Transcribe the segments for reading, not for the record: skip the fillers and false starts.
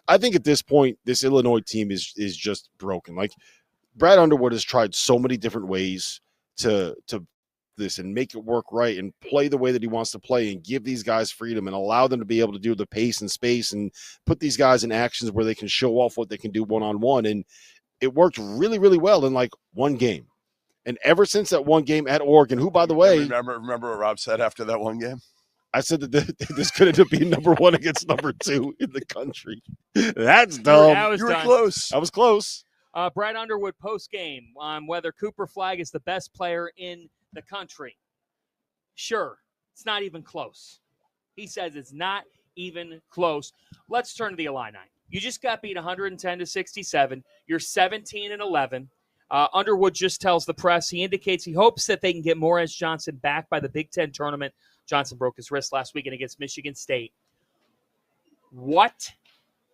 I think at this point, this Illinois team is just broken. Like Brad Underwood has tried so many different ways to this and make it work right and play the way that he wants to play and give these guys freedom and allow them to be able to do the pace and space and put these guys in actions where they can show off what they can do one-on-one. And it worked really, really well in like one game. And ever since that one game at Oregon, who, by the way, remember what Rob said after that one game? I said that this could end up being number one against number two in the country. That's dumb. You were close. I was close. Brad Underwood post-game on whether Cooper Flagg is the best player in the country. Sure, it's not even close. He says it's not even close. Let's turn to the Illini. You just got beat 110-67. You're 17-11. Underwood just tells the press, he indicates he hopes that they can get Morez Johnson back by the Big Ten tournament. Johnson broke his wrist last weekend against Michigan State. What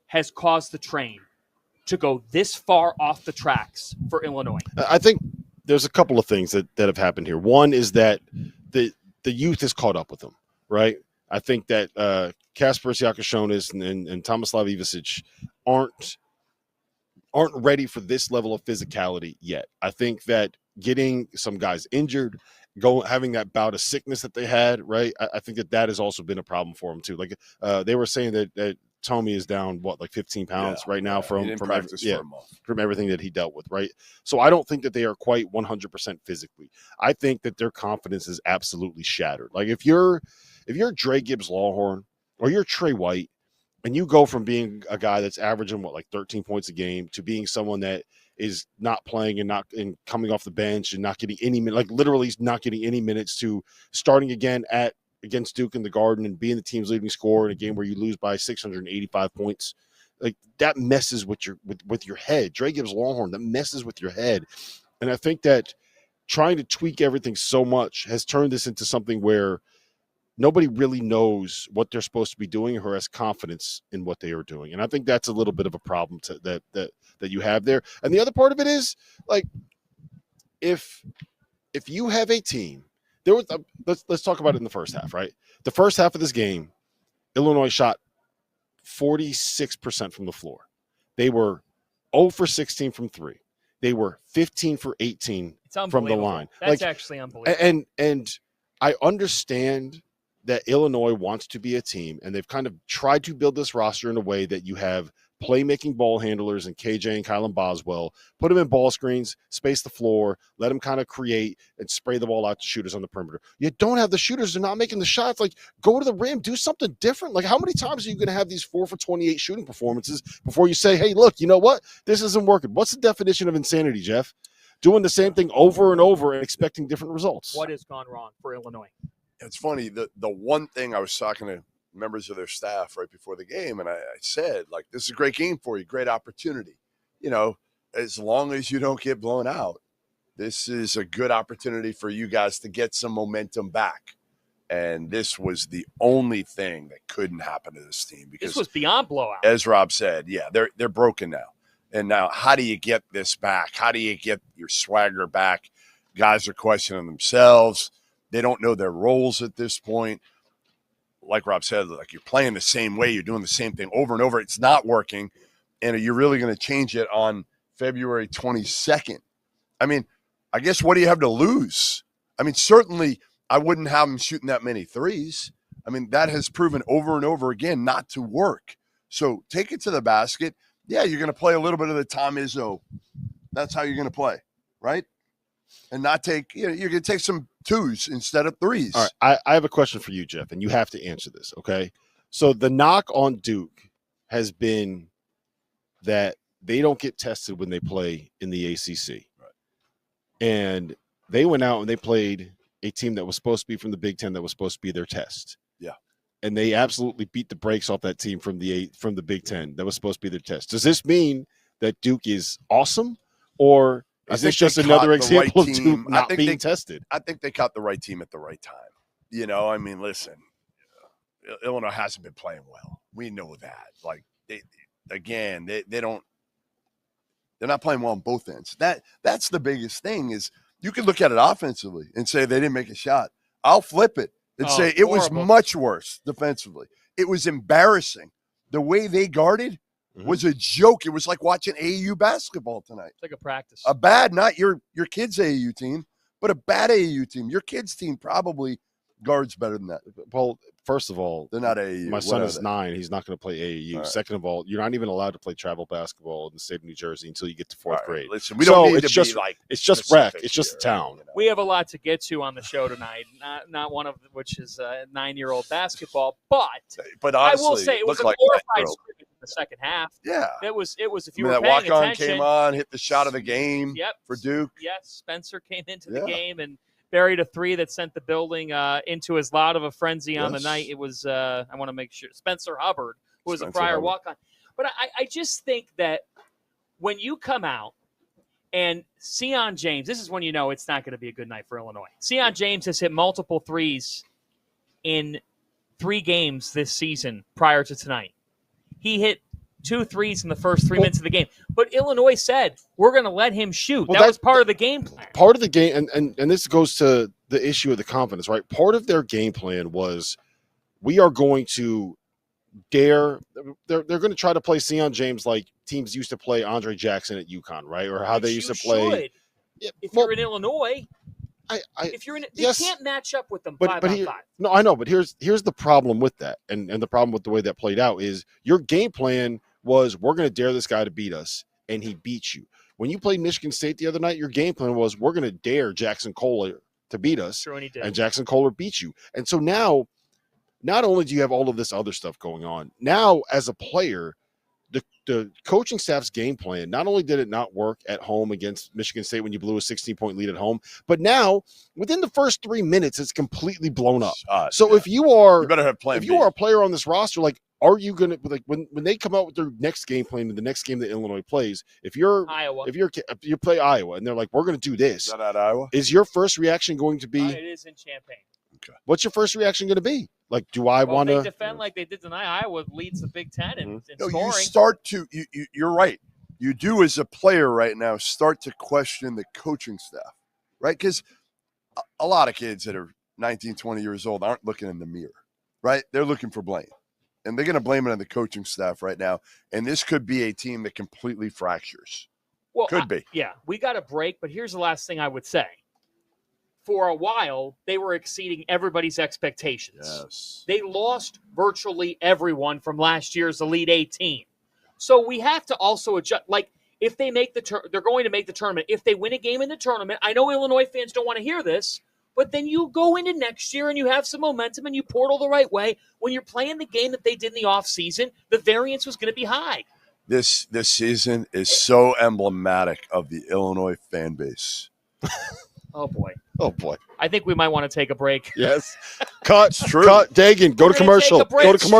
has caused the train to go this far off the tracks for Illinois? I think there's a couple of things that have happened here. One is that the youth has caught up with them, right? I think that Kasper Siakashonis and Tomislav Ivicic aren't ready for this level of physicality yet. I think that getting some guys injured, having that bout of sickness that they had, right? I think that has also been a problem for them too. Like they were saying that Tommy is down, like 15 pounds right now from everything that he dealt with, right? So I don't think that they are quite 100% physically. I think that their confidence is absolutely shattered. Like if you're Dre Gibbs-Lawhorn or you're Trey White, and you go from being a guy that's averaging like 13 points a game to being someone that is not playing and coming off the bench and not getting any like literally not getting any minutes to starting again against Duke in the Garden and being the team's leading scorer in a game where you lose by 685 points, like that messes with your head. Dre Gibbs-Lawhorn, that messes with your head. And I think that trying to tweak everything so much has turned this into something where nobody really knows what they're supposed to be doing or has confidence in what they are doing. And I think that's a little bit of a problem that you have there. And the other part of it is like, if you have a team, let's talk about it in the first half, right? The first half of this game, Illinois shot 46% from the floor. They were 0 for 16 from 3. They were 15 for 18 from the line. That's actually unbelievable. And I understand that Illinois wants to be a team, and they've kind of tried to build this roster in a way that you have playmaking ball handlers and KJ and Kylan Boswell, put them in ball screens, space the floor, let them kind of create and spray the ball out to shooters on the perimeter. You don't have the shooters. They're not making the shots. Like, go to the rim, do something different. Like, how many times are you going to have these 4 for 28 shooting performances before you say, hey, look, you know what? This isn't working. What's the definition of insanity, Jeff? Doing the same thing over and over and expecting different results. What has gone wrong for Illinois? It's funny, the one thing I was talking to members of their staff right before the game, and I said, like, this is a great game for you, great opportunity. You know, as long as you don't get blown out, this is a good opportunity for you guys to get some momentum back. And this was the only thing that couldn't happen to this team. Because this was beyond blowout. As Rob said, yeah, they're broken now. And now how do you get this back? How do you get your swagger back? Guys are questioning themselves. They don't know their roles at this point. Like Rob said, like you're playing the same way. You're doing the same thing over and over. It's not working. And are you really going to change it on February 22nd? I mean, I guess what do you have to lose? I mean, certainly I wouldn't have them shooting that many threes. I mean, that has proven over and over again not to work. So take it to the basket. Yeah, you're going to play a little bit of the Tom Izzo. That's how you're going to play, right? And not take, you're going to take some twos instead of threes. All right, I have a question for you, Jeff, and you have to answer this, okay? So the knock on Duke has been that they don't get tested when they play in the ACC. Right. And they went out and they played a team that was supposed to be from the Big Ten that was supposed to be their test. Yeah. And they absolutely beat the brakes off that team from the Big Ten that was supposed to be their test. Does this mean that Duke is awesome, or is this just another example of Duke not being tested? I think they caught the right team at the right time. You know, I mean, listen, Illinois hasn't been playing well. We know that. Like, they're not playing well on both ends. That's the biggest thing is you can look at it offensively and say they didn't make a shot. I'll flip it and say it was much worse defensively. It was embarrassing the way they guarded was a joke. It was like watching AAU basketball tonight. It's like a practice. A bad, not your kid's AAU team, but a bad AAU team. Your kid's team probably guards better than that. Well, first of all, They're not AAU. my What son are is they? 9. He's not going to play AAU. Right. Second of all, you're not even allowed to play travel basketball in the state of New Jersey until you get to 4th All right, grade. listen, we don't So need it's to just- be like It's just rec. specific It's just a here, town. you know. We have a lot to get to on the show tonight. Not one of which is 9-year-old basketball, but But I honestly, will say it was a looked like glorified that girl. scrimmage in the second half. Yeah. It was if you I mean, were that paying walk-on attention. came on, hit the shot of the game Yep. for Duke. Yes, Spencer came into Yeah. the game and buried a 3 that sent the building into as loud of a frenzy on the Yes. night. It was I want to make sure Spencer Hubbard, who was a Spencer prior Hubbard. walk-on. But I just think that when you come out and Sion James, this is when you know it's not going to be a good night for Illinois. Sion James has hit multiple threes in 3 games this season prior to tonight. He hit 2 threes in the first 3 minutes of the game. But Illinois said, we're going to let him shoot. Well, that was part of the game plan. Part of the game, and this goes to the issue of the confidence, right? Part of their game plan was we are going to dare they're going to try to play Sion James like teams used to play Andre Jackson at UConn, right? Or how Which they used you to play. should. Yeah, If well, you're in Illinois, if you're in, they yes, can't match up with them but 5 on here, 5. no, I know, but here's the problem with that, and the problem with the way that played out is your game plan was we're going to dare this guy to beat us, and he beat you. When you played Michigan State the other night, your game plan was we're going to dare Jackson Kohler to beat us, Sure, and he did. and Jackson Kohler beat you. And so now, not only do you have all of this other stuff going on, now as a player, the coaching staff's game plan, not only did it not work at home against Michigan State when you blew a 16-point lead at home, but now within the first 3 minutes, it's completely blown up. So Yeah. if you are You better have plan if B. you are a player on this roster, like, are you gonna like when they come out with their next game plan in the next game that Illinois plays? If Iowa. you play Iowa and they're like, we're going to do this, Is that at Iowa? is your first reaction going to be? It is in Champaign. What's your first reaction going to be? Like, do I Well, want they to defend like they did tonight. Iowa leads the Big Ten in No, scoring. you start to you're right. You do as a player right now start to question the coaching staff, right? Because a lot of kids that are 19, 20 years old aren't looking in the mirror, right? They're looking for blame. And they're going to blame it on the coaching staff right now. And this could be a team that completely fractures. Well, Could be. Yeah, we got a break, but here's the last thing I would say. For a while, they were exceeding everybody's expectations. Yes. They lost virtually everyone from last year's Elite 18. So we have to also adjust. Like, if they make they're going to make the tournament. If they win a game in the tournament, I know Illinois fans don't want to hear this, but then you go into next year and you have some momentum and you portal the right way. When you're playing the game that they did in the offseason, the variance was going to be high. This season is so emblematic of the Illinois fan base. Oh, boy. Oh boy! I think we might want to take a break. Yes. Cut. It's true. Cut. Dagan, go We're to gonna take commercial. a break. Go to commercial.